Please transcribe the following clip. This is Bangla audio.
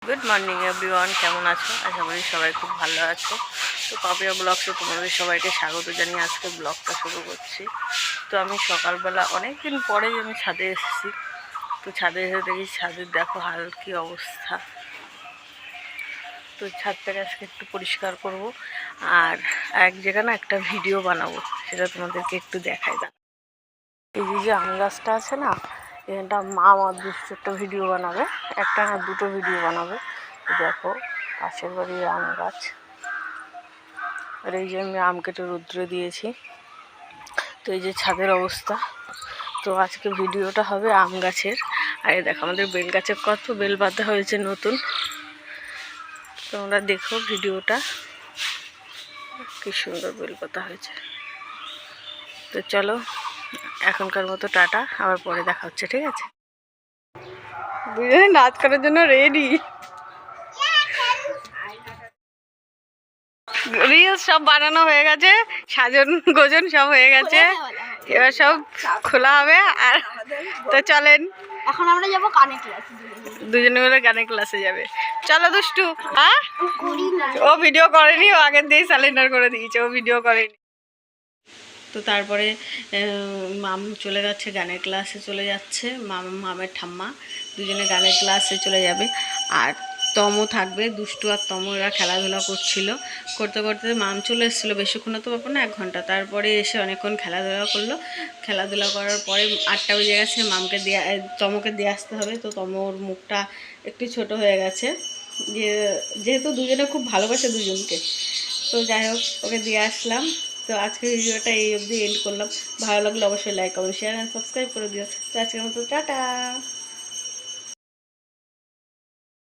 গুড মর্নিং এভরিওয়ান, কেমন আছো? আশা করি সবাই খুব ভালো আছো। তো পাপিয়া ব্লগসে তোমাদের সবাইকে স্বাগত জানিয়ে আজকে ব্লগটা শুরু করছি। তো আমি সকালবেলা অনেক দিন পরেই আমি ছাদে এসেছি। তো ছাদে এসে দেখি ছাদের দেখো হাল কি অবস্থা। তো ছাদটাকে আজকে একটু পরিষ্কার করব আর এক জায়গায় না একটা ভিডিও বানাবো, সেটা তোমাদেরকে একটু দেখাই। এই যে আম গাছটা আছে না, এখানটা মা আমার একটা ভিডিও বানাবে, একটা না দুটো ভিডিও বানাবে। দেখো পাশের বাড়ির আম গাছ, আর এই যে আমি আম কেটে রৌদ্রে দিয়েছি। তো এই যে ছাদের অবস্থা। তো আজকে ভিডিওটা হবে আম গাছের। আর এই দেখো আমাদের বেল গাছে কত বেল বাঁধা হয়েছে নতুন। তোমরা দেখো ভিডিওটা, কি সুন্দর বেল পাতা হয়েছে। তো চলো এখনকার মতো টাটা, আবার পরে দেখা হচ্ছে, ঠিক আছে? বুঝলে নাচ করার জন্য রেডি, রিলস সব বানানো হয়ে গেছে, সাজন গোজন সব হয়ে গেছে, এবার সব খোলা হবে। আর তো চলেন এখন আমরা যাবো গানের ক্লাসে, দুজনে মিলে গানের ক্লাসে যাবে। চলো দুষ্টু। হ্যাঁ, ও ভিডিও করেনি, ও আগের দিয়েই স্যালেন্ডার করে দিয়েছে, ও ভিডিও করেনি। তো তারপরে মাম চলে যাচ্ছে গানের ক্লাসে, চলে যাচ্ছে মামের ঠাম্মা, দুজনে গানের ক্লাসে চলে যাবে। আর তমও থাকবে, দুষ্টু আর তম এরা খেলাধুলা করতে করতে মাম চলে এসেছিলো, বেশিক্ষণ তো ব্যাপার না, 1 ঘন্টা। তারপরে এসে অনেকক্ষণ খেলাধুলা করলো। খেলাধুলা করার পরে 8টা বেজে গেছে, মামকে দিয়ে তমকে দিয়ে আসতে হবে। তো তমর মুখটা একটু ছোট হয়ে গেছে, যেহেতু দুজনে খুব ভালোবাসে দুজনকে। তো যাই হোক, ওকে দিয়ে আসলাম। তো আজকের ভিডিওটা এই অবধি এন্ড করলাম। ভালো লাগলে অবশ্যই like comment share and subscribe করে দিও। তো আজকের মতো টাটা।